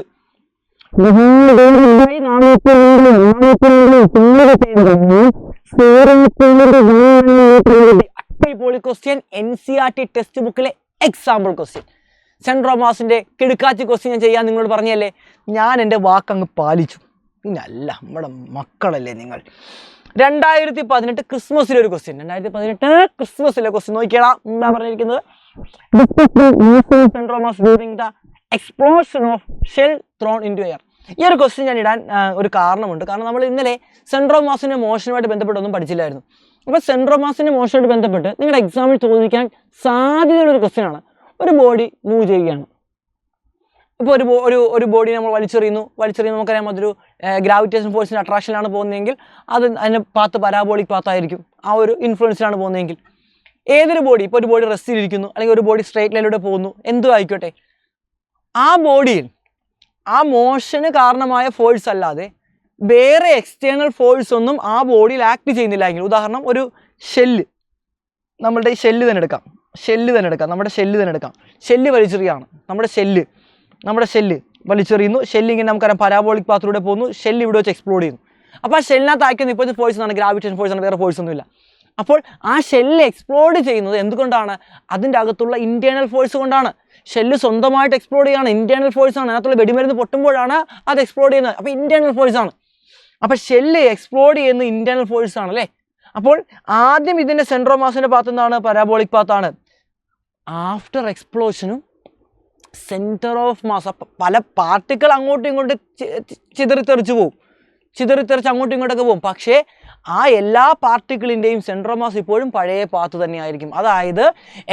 അടിപൊളി ക്വസ്റ്റ്യൻ. NCERT ടെക്സ്റ്റ് ബുക്കിലെ എക്സാമ്പിൾ ക്വസ്റ്റ്യൻ. സെൻട്രോമാസിന്റെ കിടുക്കാച്ചി ക്വസ്റ്റ്യൻ ഞാൻ ചെയ്യാൻ നിങ്ങളോട് പറഞ്ഞല്ലേ. ഞാൻ എൻ്റെ വാക്കങ്ങ് പാലിച്ചു. പിന്നെ അല്ല, നമ്മുടെ മക്കളല്ലേ നിങ്ങൾ. 2018 ക്രിസ്മസിലെ ഒരു ക്വസ്റ്റ്യൻ. 2018 ക്രിസ്മസിലെ ക്വസ്റ്റ്യൻ നോക്കിയാ എന്താ പറഞ്ഞിരിക്കുന്നത്? Centre of mass during the explosion of shell thrown into air. ഈ ഒരു ക്വസ്റ്റ്യൻ ഞാൻ ഇടാൻ ഒരു കാരണമുണ്ട്. കാരണം നമ്മൾ ഇന്നലെ സെൻട്രോമാസിന്റെ മോഷനുമായിട്ട് ബന്ധപ്പെട്ടൊന്നും പഠിച്ചില്ലായിരുന്നു. അപ്പോൾ സെൻട്രോമാസിന്റെ മോഷനുമായിട്ട് ബന്ധപ്പെട്ട് നിങ്ങളുടെ എക്സാമിൽ ചോദിക്കാൻ സാധ്യതയുള്ള ഒരു ക്വസ്റ്റ്യൻ ആണ്. ഒരു ബോഡി മൂവ് ചെയ്യുകയാണ്. ഇപ്പോൾ ഒരു ബോഡി നമ്മൾ വലിച്ചെറിയുന്നു നമുക്കറിയാം അതൊരു ഗ്രാവിറ്റേഷൻ ഫോഴ്സിൻ്റെ അട്രാക്ഷനിലാണ് പോകുന്നതെങ്കിൽ അതിൻ്റെ പാത്ത് പരാബോളിക് പാത്തായിരിക്കും, ആ ഒരു ഇൻഫ്ലുവൻസിലാണ് പോകുന്നതെങ്കിൽ. ഏതൊരു ബോഡി, ഇപ്പോൾ ഒരു ബോഡി റെസ്റ്റിലിരിക്കുന്നു അല്ലെങ്കിൽ ഒരു ബോഡി സ്ട്രേറ്റ് ലൈനിലൂടെ പോകുന്നു, എന്തും ആയിക്കോട്ടെ, ആ ബോഡിയിൽ ആ മോഷന് കാരണമായ ഫോഴ്സ് അല്ലാതെ വേറെ എക്സ്റ്റേണൽ ഫോഴ്സ് ഒന്നും ആ ബോഡിയിൽ ആക്ട് ചെയ്യുന്നില്ല എങ്കിൽ, ഉദാഹരണം ഒരു ഷെല്ല്, നമ്മളുടെ ഈ ഷെല്ല് തന്നെ എടുക്കാം, നമ്മുടെ ഷെല്ല് വലിച്ചെറിയാണ്, നമ്മുടെ ഷെല്ല് വലിച്ചെറിയുന്നു, ഷെല്ല് ഇങ്ങനെ നമുക്കറിയാം പരാബോളിക് പാത്തിലൂടെ പോകുന്നു, ഷെല്ല് ഇവിടെ വെച്ച് എക്സ്പ്ലോഡ് ചെയ്യുന്നു. അപ്പോൾ ആ ഷെല്ലിനകത്ത് ആക്കുന്ന ഇപ്പോഴത്തെ ഫോഴ്സ് ആണ് ഗ്രാവിറ്റേഷൻ ഫോഴ്സ് ആണ്, വേറെ ഫോഴ്സ് ഒന്നുമില്ല. അപ്പോൾ ആ ഷെല്ല് എക്സ്പ്ലോഡ് ചെയ്യുന്നത് എന്തുകൊണ്ടാണ്? അതിൻ്റെ അകത്തുള്ള ഇൻറ്റേർണൽ ഫോഴ്സ് കൊണ്ടാണ്. ഷെല്ല് സ്വന്തമായിട്ട് എക്സ്പ്ലോഡ് ചെയ്യുകയാണ്, ഇൻറ്റേർണൽ ഫോഴ്സ് ആണ്, അതിനകത്തുള്ള വെടിമരുന്ന് പൊട്ടുമ്പോഴാണ് അത് എക്സ്പ്ലോഡ് ചെയ്യുന്നത്. അപ്പോൾ ഇൻറ്റേർണൽ ഫോഴ്സ് ആണ്. അപ്പോൾ ഷെല്ല് എക്സ്പ്ലോഡ് ചെയ്യുന്ന ഇൻറ്റേർണൽ ഫോഴ്സ് ആണ് അല്ലേ. അപ്പോൾ ആദ്യം ഇതിൻ്റെ സെൻട്രൽ ഓഫ് മാസിൻ്റെ പാത്ത് എന്താണ്? പരാബോളിക് പാത്താണ്. ആഫ്റ്റർ എക്സ്പ്ലോഷനും സെൻറ്റർ ഓഫ് മാസ്, പല പാർട്ടിക്കിൾ അങ്ങോട്ടും ഇങ്ങോട്ടും ചിതറിത്തെറിച്ച് അങ്ങോട്ടും ഇങ്ങോട്ടൊക്കെ പോകും. പക്ഷേ ആ എല്ലാ പാർട്ടിക്കിളിൻ്റെയും സെൻട്രൽ ഓഫ് മാസ് ഇപ്പോഴും പഴയ പാത്ത് തന്നെയായിരിക്കും. അതായത്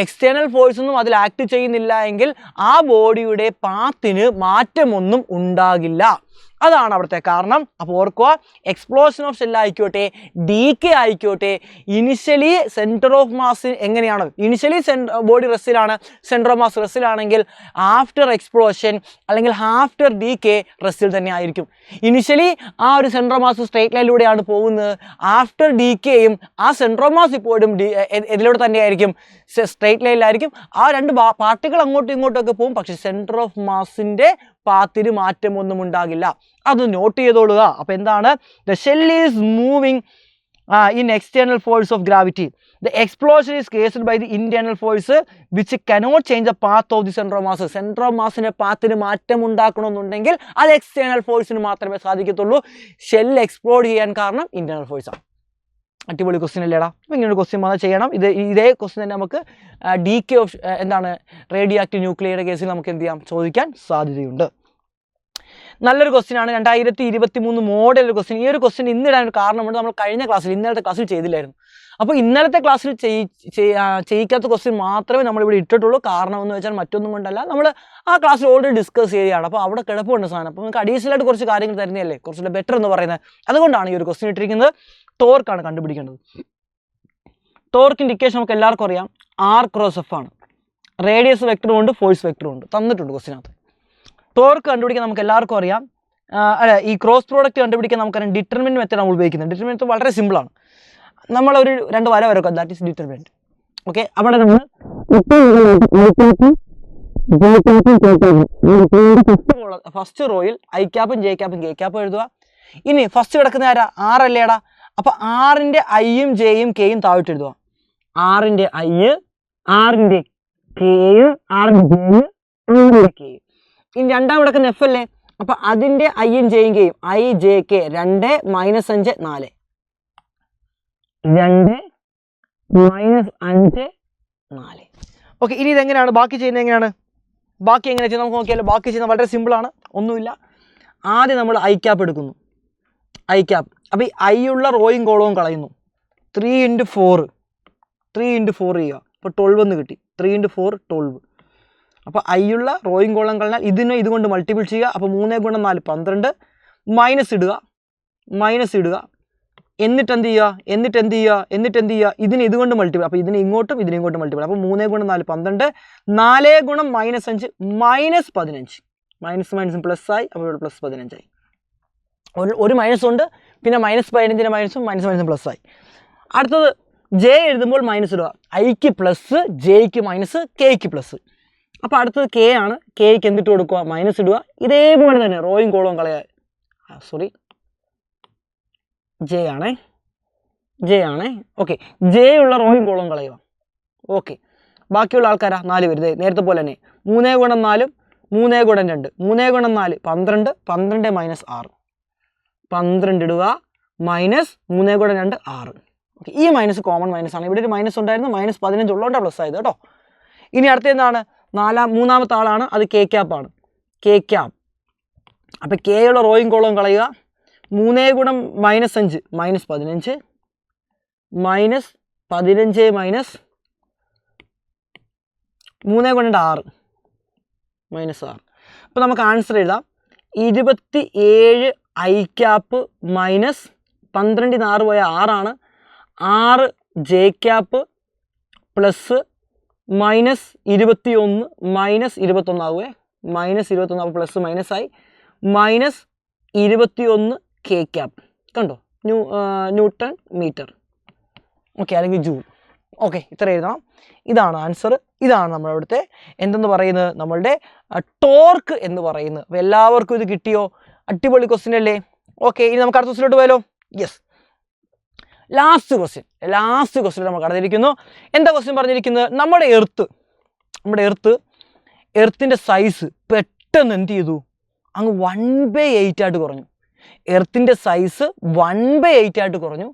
എക്സ്റ്റേണൽ ഫോഴ്സ് ഒന്നും അതിൽ ആക്ട് ചെയ്യുന്നില്ല എങ്കിൽ ആ ബോഡിയുടെ പാത്തിന് മാറ്റമൊന്നും ഉണ്ടാകില്ല. അതാണ് അവിടുത്തെ കാരണം. അപ്പോൾ ഓർക്കുക, എക്സ്പ്ലോഷൻ ഓഫ് ഷെൽ ആയിക്കോട്ടെ, ഡീകെ ആയിക്കോട്ടെ, ഇനിഷ്യലി സെൻറ്റർ ഓഫ് മാസ് എങ്ങനെയാണ്? ഇനിഷ്യലി ബോഡി റെസ്റ്റിലാണ്, സെൻറ്റർ ഓഫ് മാസ് റെസ്റ്റിലാണെങ്കിൽ ആഫ്റ്റർ എക്സ്പ്ലോഷൻ അല്ലെങ്കിൽ ആഫ്റ്റർ ഡീകെ റെസ്റ്റിൽ തന്നെ ആയിരിക്കും. ഇനിഷ്യലി ആ ഒരു സെൻറ്റർ ഓഫ് മാസ് സ്ട്രേറ്റ് ലൈനിലൂടെയാണ് പോകുന്നത്. ആഫ്റ്റർ ഡീകെയും ആ സെൻറ്റർ ഓഫ് മാസ് ഇപ്പോഴും ഇതിലൂടെ തന്നെയായിരിക്കും, സ്ട്രേറ്റ് ലൈനിലായിരിക്കും. ആ രണ്ട് പാർട്ടികൾ അങ്ങോട്ടും ഇങ്ങോട്ടൊക്കെ പോകും, പക്ഷേ സെൻറ്റർ ഓഫ് മാസിൻ്റെ പാത്തിന് മാറ്റമൊന്നും ഉണ്ടാകില്ല. അത് നോട്ട് ചെയ്തോളുക. അപ്പോൾ എന്താണ്? The shell is moving in external force of gravity. The explosion is caused by the internal force which cannot change the path of the centre of mass. Centre of മാസിൻ്റെ പാത്തിന് മാറ്റം ഉണ്ടാക്കണമെന്നുണ്ടെങ്കിൽ അത് എക്സ്റ്റേണൽ ഫോഴ്സിന് മാത്രമേ സാധിക്കത്തുള്ളൂ. ഷെൽ എക്സ്പ്ലോഡ് ചെയ്യാൻ കാരണം internal ഫോഴ്സാണ്. അടിപൊളി ക്വസ്റ്റ്യൻ അല്ലേടാ. അപ്പോൾ ഇങ്ങനൊരു ക്വസ്റ്റ്യൻ വന്നാൽ ചെയ്യണം. ഇതേ ക്വസ്റ്റ്യൻ തന്നെ നമുക്ക് ഡീകെ ഓഫ് റേഡിയോ ആക്റ്റീവ് ന്യൂക്ലിയയുടെ കേസിൽ നമുക്ക് എന്ത് ചെയ്യാം, ചോദിക്കാൻ സാധ്യതയുണ്ട്. നല്ലൊരു ക്വസ്റ്റ്യൻ ആണ്. 2023 മോഡൽ ഒരു ക്വസ്റ്റ്യൻ. ഈ ഒരു ക്വസ്റ്റ്യൻ ഇന്നിടാൻ കാരണമുണ്ട്. നമ്മൾ ഇന്നലത്തെ ക്ലാസ്സിൽ ചെയ്തില്ലായിരുന്നു. അപ്പോൾ ഇന്നലത്തെ ക്ലാസ്സിൽ ചെയ്യിക്കാത്ത ക്വസ്റ്റ്യൻ മാത്രമേ നമ്മളിവിടെ ഇട്ടിട്ടുള്ളൂ. കാരണം എന്ന് വെച്ചാൽ മറ്റൊന്നും കൊണ്ടല്ല, നമ്മൾ ആ ക്ലാസ്സിൽ ഓൾറെഡി ഡിസ്കസ് ചെയ്യുകയാണ്. അപ്പോൾ അവിടെ കിടപ്പുണ്ട് സാധനം. അപ്പോൾ നമുക്ക് അഡീഷണൽ ആയിട്ട് കുറച്ച് കാര്യങ്ങൾ തരുന്നതല്ലേ, കുറച്ചുകൂടെ ബെറ്റർ എന്ന് പറയുന്നത്. അതുകൊണ്ടാണ് ഈ ഒരു ക്വസ്റ്റ്യൻ ഇട്ടിരിക്കുന്നത്. ടോർക്കാണ് കണ്ടുപിടിക്കേണ്ടത്. ടോർക്കിൻ്റെ ഇക്വേഷൻ നമുക്ക് എല്ലാവർക്കും അറിയാം, R×F ആണ്. റേഡിയസ് വെക്ടറും ഉണ്ട്, ഫോഴ്സ് വെക്ടറും ഉണ്ട്, തന്നിട്ടുണ്ട് ക്വസ്റ്റിനകത്ത്. ടോർക്ക് കണ്ടുപിടിക്കാൻ നമുക്ക് എല്ലാവർക്കും അറിയാം. ഈ ക്രോസ് പ്രോഡക്റ്റ് കണ്ടുപിടിക്കാൻ നമുക്കറിയാം ഡിറ്റർമിനന്റ് മെത്തേഡ് നമ്മൾ ഉപയോഗിക്കുന്നത്. ഡിറ്റർമിനന്റ് വളരെ സിമ്പിളാണ്. നമ്മളൊരു 2 വര വരക്കുക, ദാറ്റ് ഈസ് ഡിറ്റർമിനന്റ്. ഓക്കെ, അവിടെ നമ്മൾ ഫസ്റ്റ് റോയിൽ ഐ ക്യാപ്പും ജെ ക്യാപ്പും കെ ക്യാപ്പും എഴുതുക. ഇനി ഫസ്റ്റ് കിടക്കുന്ന ആരാ? R അല്ലേടാ. അപ്പോൾ ആറിൻ്റെ ഐയും ജെയും കെയും താഴോട്ട് എഴുതുക. ആറിൻ്റെ ഐ, ആറിൻ്റെ കെയും, ആറിൻ്റെ ജെയും, ആറിൻ്റെ കെയും. ഇനി രണ്ടാം കിടക്കുന്ന എഫ് അല്ലേ. അപ്പോൾ അതിൻ്റെ ഐയും ജെയും കെയും, ഐ ജെ കെ 2 - 5 4, 2 - 5 4. ഓക്കെ, ഇനി ഇതെങ്ങനെയാണ് ബാക്കി ചെയ്യുന്നത്? എങ്ങനെയാണ് ബാക്കി എങ്ങനെ ചെയ്യുന്നത് നമുക്ക് നോക്കിയാലോ. ബാക്കി ചെയ്യുന്നത് വളരെ സിമ്പിളാണ്, ഒന്നുമില്ല. ആദ്യം നമ്മൾ ഐ ക്യാപ്പ് എടുക്കുന്നു, ഐ ക്യാപ്പ്. അപ്പോൾ ഈ ഐ ഉള്ള റോയും കോളവും കളയുന്നു. 3 × 4 ചെയ്യുക. അപ്പോൾ 12 എന്ന് കിട്ടി. 3 × 4 12. അപ്പോൾ ഐ ഉള്ള റോയും കോളം കളഞ്ഞാൽ ഇതുകൊണ്ട് മൾട്ടിപ്പിൾ ചെയ്യുക. അപ്പോൾ 3 × 4 12, മൈനസ് ഇടുക. എന്നിട്ട് എന്ത് ചെയ്യുക? ഇതിനെ ഇതുകൊണ്ട് മൾട്ടിപ്പിൾ. അപ്പോൾ ഇതിനെ ഇങ്ങോട്ടും മൾട്ടിപ്പിൾ. അപ്പോൾ 3 × 4 12, 4 × -5 -15. മൈനസ് പ്ലസ് ആയി. അപ്പോൾ ഇവിടെ പ്ലസ് 15 ആയി. ഒരു മൈനസ് ഉണ്ട്, പിന്നെ -15 മൈനസും പ്ലസ് ആയി. അടുത്തത് ജെ എഴുതുമ്പോൾ മൈനസ് ഇടുക. ഐക്ക് പ്ലസ്, ജെയ്ക്ക് മൈനസ്, കെയ്ക്ക് പ്ലസ്. അപ്പോൾ അടുത്തത് കെ ആണ്. കെയ്ക്ക് എന്തിട്ട് കൊടുക്കുക? മൈനസ് ഇടുക. ഇതേപോലെ തന്നെ റോയും കോളവും കളയാ. ജെ ആണേ. ഓക്കെ, ജെ ഉള്ള റോയും കോളവും കളയുക. ഓക്കെ, ബാക്കിയുള്ള ആൾക്കാരാ 4 പേര് നേരത്തെ പോലെ തന്നെ. 3 × 4 3 × 2 3 × 4 12, 12 - 6 12 ഇടുക, മൈനസ് 3 × 2 6. ഓക്കെ, ഈ മൈനസ് കോമൺ മൈനസ് ആണ്. ഇവിടെ ഒരു മൈനസ് ഉണ്ടായിരുന്നു, -15 ഉള്ളതുകൊണ്ടാണ് പ്ലസ് ആയത് കേട്ടോ. ഇനി അടുത്ത എന്താണ്? മൂന്നാമത്തെ ആളാണ്, അത് കെ ക്യാപ്പാണ്. K cap. അപ്പോൾ കെ ഉള്ള റോയും കോളവും കളയുക. 3 × -5 -15 -15 -3 × 2 6 -6. അപ്പോൾ നമുക്ക് ആൻസർ എഴുതാം 27 ഐ ക്യാപ്പ് മൈനസ് 12 6 പോയ 6 6 J cap plus minus 21 minus 21 ആവുകയെ മൈനസ് 21 ആവും പ്ലസ് മൈനസ് ആയി മൈനസ് 21 കെ ക്യാപ്പ് കണ്ടോ ന്യൂട്ടൺ മീറ്റർ ഓക്കെ അല്ലെങ്കിൽ ജൂൾ ഓക്കെ ഇത്ര എഴുതണം ഇതാണ് ആൻസർ ഇതാണ് നമ്മളവിടുത്തെ എന്തെന്ന് പറയുന്നത് നമ്മളുടെ ടോർക്ക് എന്ന് പറയുന്നത് അപ്പോൾ എല്ലാവർക്കും ഇത് കിട്ടിയോ അടിപൊളി ക്വസ്റ്റ്യൻ അല്ലേ ഓക്കെ ഇനി നമുക്ക് അടുത്ത ക്വസ്റ്റ്യനിലോട്ട് പോയാലോ യെസ് ലാസ്റ്റ് ക്വസ്റ്റ്യൻ നമ്മൾ കടന്നിരിക്കുന്നു എന്താ ക്വസ്റ്റ്യൻ പറഞ്ഞിരിക്കുന്നത് നമ്മുടെ എർത്തിൻ്റെ സൈസ് പെട്ടെന്ന് എന്ത് ചെയ്തു അങ്ങ് 1/8 ആയിട്ട് കുറഞ്ഞു എർത്തിൻ്റെ സൈസ് 1/8 ആയിട്ട് കുറഞ്ഞു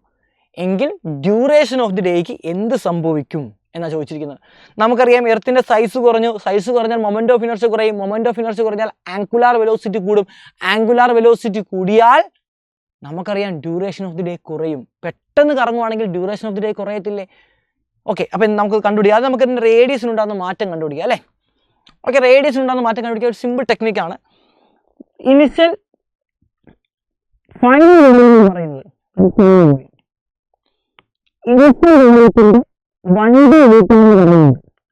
എങ്കിൽ ഡ്യൂറേഷൻ ഓഫ് ദി ഡേക്ക് എന്ത് സംഭവിക്കും എന്നാണ് ചോദിച്ചിരിക്കുന്നത് നമുക്കറിയാം എർത്തിൻ്റെ സൈസ് കുറഞ്ഞാൽ മൊമെൻ്റ് ഓഫ് ഇനർഷ്യ കുറയും മൊമെൻ്റ് ഓഫ് ഇനർഷ്യ കുറഞ്ഞാൽ ആംഗുലാർ വെലോസിറ്റി കൂടും ആംഗുലാർ വെലോസിറ്റി കൂടിയാൽ നമുക്കറിയാം ഡ്യൂറേഷൻ ഓഫ് ദി ഡേ കുറയും പെട്ടെന്ന് കറങ്ങുവാണെങ്കിൽ ഡ്യൂറേഷൻ ഓഫ് ദി ഡേ കുറയത്തില്ലേ ഓക്കെ അപ്പം നമുക്ക് കണ്ടുപിടിക്കാം അത് നമുക്ക് റേഡിയസിനുണ്ടാകുന്ന മാറ്റം കണ്ടുപിടിക്കാം അല്ലേ ഓക്കെ റേഡിയസിനുണ്ടാകുന്ന മാറ്റം കണ്ടുപിടിക്കുക ഒരു സിമ്പിൾ ടെക്നിക്കാണ് ഇനിഷ്യൽ ഫൈനൽ എന്ന് പറയുന്നത്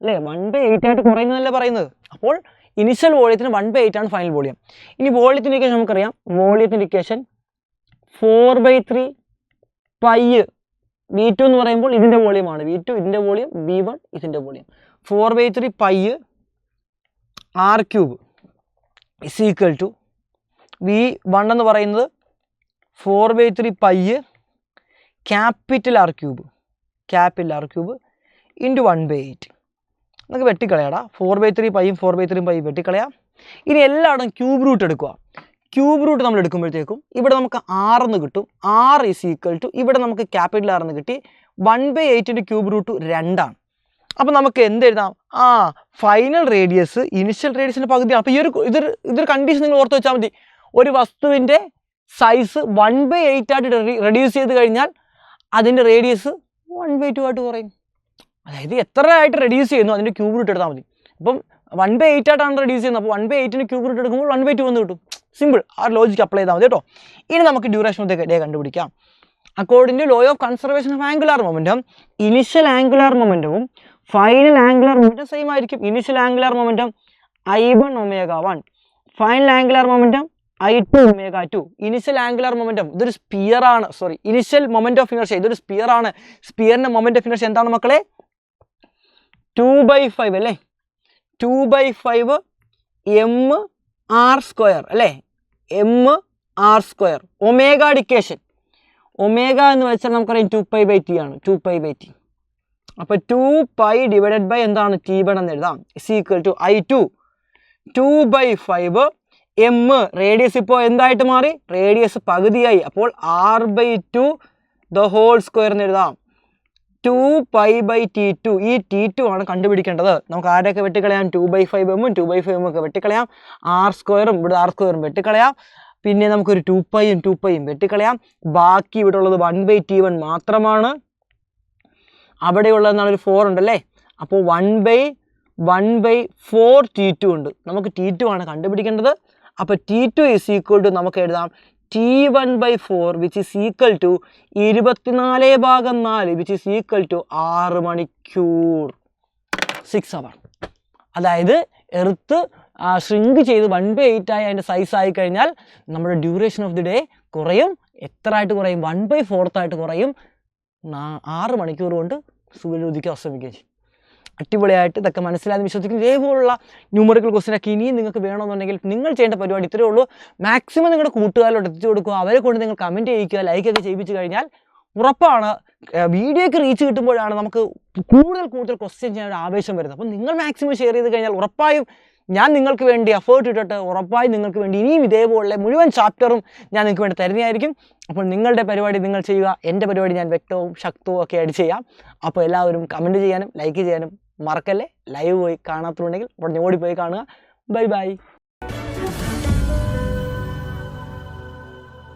അല്ലേ 1/8 ആയിട്ട് കുറയുന്നതല്ലേ പറയുന്നത് അപ്പോൾ ഇനിഷ്യൽ വോളിയത്തിന് 1/8 ആണ് ഫൈനൽ വോളിയം ഇനി വോളിയത്തിൻ്റെ ഇക്വേഷൻ നമുക്കറിയാം വോളിയത്തിൻ്റെ ഇക്വേഷൻ 4/3 പൈ V2 എന്ന് പറയുമ്പോൾ ഇതിൻ്റെ വോളിയമാണ് V2 ഇതിൻ്റെ വോളിയം V1 ഇതിൻ്റെ volume 4/3 pi r³ is equal to V1 എന്ന് പറയുന്നത് 4/3 പൈ ക്യാപിറ്റൽ R³ ഇൻറ്റു 1/8 നമുക്ക് വെട്ടിക്കളയാടാ 4/3 പൈയും 4/3 പൈ വെട്ടിക്കളയാം ഇനി എല്ലായിടും ക്യൂബ് റൂട്ട് എടുക്കുക ക്യൂബ് റൂട്ട് നമ്മൾ എടുക്കുമ്പോഴത്തേക്കും ഇവിടെ നമുക്ക് 6 എന്ന് കിട്ടും r ഇസ് ഈക്വൽ ടു ഇവിടെ നമുക്ക് ക്യാപിറ്റൽ R എന്ന് കിട്ടി 1/8 ക്യൂബ് റൂട്ട് 2 ആണ് അപ്പോൾ നമുക്ക് എന്ത് എഴുതാം ഫൈനൽ റേഡിയസ് ഇനിഷ്യൽ റേഡിയസിൻ്റെ പകുതിയാണ് അപ്പോൾ ഇതൊരു കണ്ടീഷൻ നിങ്ങൾ ഓർത്ത് വെച്ചാൽ മതി ഒരു വസ്തുവിൻ്റെ സൈസ് 1/8 ആയിട്ട് റെഡ്യൂസ് ചെയ്ത് കഴിഞ്ഞാൽ അതിൻ്റെ റേഡിയസ് 1/2 ആയിട്ട് കുറയും അതായത് എത്ര ആയിട്ട് റെഡ്യൂസ് ചെയ്യുന്നു അതിൻ്റെ ക്യൂബ് റൂട്ട് എടുത്താൽ മതി അപ്പം 1/8 ആയിട്ടാണ് റെഡ്യൂസ് ചെയ്യുന്നത് അപ്പോൾ 1/8 ക്യൂബ് റൂട്ട് എടുക്കുമ്പോൾ 1/2 വന്ന് കിട്ടും സിമ്പിൾ ആ ലോജിക്ക് അപ്ലൈ ചെയ്താൽ മതി കേട്ടോ ഇനി നമുക്ക് ഡ്യൂറേഷൻ ഓഫ് ദി ഡേ കണ്ടുപിടിക്കാം according to law of conservation of angular momentum initial angular മൊമെൻറ്റവും ഫൈനൽ ആംഗുലാർ മൊമെൻറ്റം സെയിം ആയിരിക്കും initial angular momentum I1 ω1 final angular momentum I2 ω2 initial angular momentum ഇതൊരു sphere ആണ് ഇനിഷ്യൽ മൊമെൻറ്റ് ഓഫ് ഇനർഷ്യ ഇതൊരു sphere ആണ് സ്പിയറിൻ്റെ moment of inertia എന്താണ് മക്കളെ 2/5 അല്ലേ 2/5 mr² അല്ലേ mr² ഒമേഗ ഡിക്കേഷൻ ഒമേഗ എന്ന് വെച്ചാൽ നമുക്കറിയാം 2π/t ആണ് 2π/t അപ്പോൾ 2π ഡിവൈഡഡ് ബൈ എന്താണ് T1 എന്ന് എഴുതാം is equal to I2 2/5 m radius ഇപ്പോൾ എന്തായിട്ട് മാറി റേഡിയസ് പകുതിയായി അപ്പോൾ r/2 ദ ഹോൾ സ്ക്വയർ എന്ന് എഴുതാം 2π/T2 ഈ T2 ആണ് കണ്ടുപിടിക്കേണ്ടത് നമുക്ക് ആരെയൊക്കെ വെട്ടിക്കളയാം 2/5m 2/5m ഒക്കെ വെട്ടിക്കളയാം r² ഇവിടെ r² വെട്ടിക്കളയാം പിന്നെ നമുക്കൊരു 2πയും വെട്ടിക്കളയാം ബാക്കി ഇവിടെ ഉള്ളത് 1/T1 മാത്രമാണ് അവിടെയുള്ളതെന്നാണ് ഒരു 4 ഉണ്ടല്ലേ അപ്പോൾ 1/4 T2 ഉണ്ട് നമുക്ക് T2 ആണ് കണ്ടുപിടിക്കേണ്ടത് അപ്പോൾ T2 ഈസ് ഈക്വൽ ടു നമുക്ക് എഴുതാം T1/4 which is equal to 24/4 which is equal to 6 മണിക്കൂർ 6 അവർ അതായത് എർത്ത് ഷ്രിങ്ക് ചെയ്ത് 1/8 ആയി അതിൻ്റെ സൈസ് ആയി കഴിഞ്ഞാൽ നമ്മുടെ ഡ്യൂറേഷൻ ഓഫ് ദി ഡേ കുറയും എത്ര ആയിട്ട് കുറയും 1/4 ആയിട്ട് കുറയും 6 മണിക്കൂർ കൊണ്ട് സൂര്യൻ ഉദിക്കുക അസ്തമിക്കുകയും ചെയ്യും അടിപൊളിയായിട്ട് ഇതൊക്കെ മനസ്സിലായെന്ന് വിശ്വസിക്കുന്നു ഇതേപോലുള്ള ന്യൂമറിക്കൽ ക്വസ്റ്റ്യനൊക്കെ ഇനിയും നിങ്ങൾക്ക് വേണമെന്നുണ്ടെങ്കിൽ നിങ്ങൾ ചെയ്യേണ്ട പരിപാടി ഇത്രയേ ഉള്ളൂ മാക്സിമം നിങ്ങളുടെ കൂട്ടുകാരിലോട്ട് എത്തിച്ചു കൊടുക്കുക അവരെ കൊണ്ട് നിങ്ങൾ കമൻറ്റ് ചെയ്യിക്കുക ലൈക്കൊക്കെ ചെയ്യിപ്പിച്ച് കഴിഞ്ഞാൽ ഉറപ്പാണ് വീഡിയോയ്ക്ക് റീച്ച് കിട്ടുമ്പോഴാണ് നമുക്ക് കൂടുതൽ ക്വസ്റ്റ്യൻ ചെയ്യാൻ ഒരു ആവേശം വരുന്നത് അപ്പം നിങ്ങൾ മാക്സിമം ഷെയർ ചെയ്ത് കഴിഞ്ഞാൽ ഉറപ്പായും ഞാൻ നിങ്ങൾക്ക് വേണ്ടി എഫേർട്ട് ഇട്ടിട്ട് ഉറപ്പായും നിങ്ങൾക്ക് വേണ്ടി ഇനിയും ഇതേപോലെ മുഴുവൻ ചാപ്റ്ററും ഞാൻ നിങ്ങൾക്ക് വേണ്ടി തരുന്നതായിരിക്കും അപ്പോൾ നിങ്ങളുടെ പരിപാടി നിങ്ങൾ ചെയ്യുക എൻ്റെ പരിപാടി ഞാൻ വ്യക്തവും ശക്തവും ഒക്കെ ആയിട്ട് ചെയ്യാം അപ്പോൾ എല്ലാവരും കമൻറ്റ് ചെയ്യാനും ലൈക്ക് ചെയ്യാനും മറക്കല്ലേ ലൈവ് പോയി കാണാത്തുണ്ടെങ്കിൽ ഉടനെ ഓടിപ്പോയി കാണുക ബൈ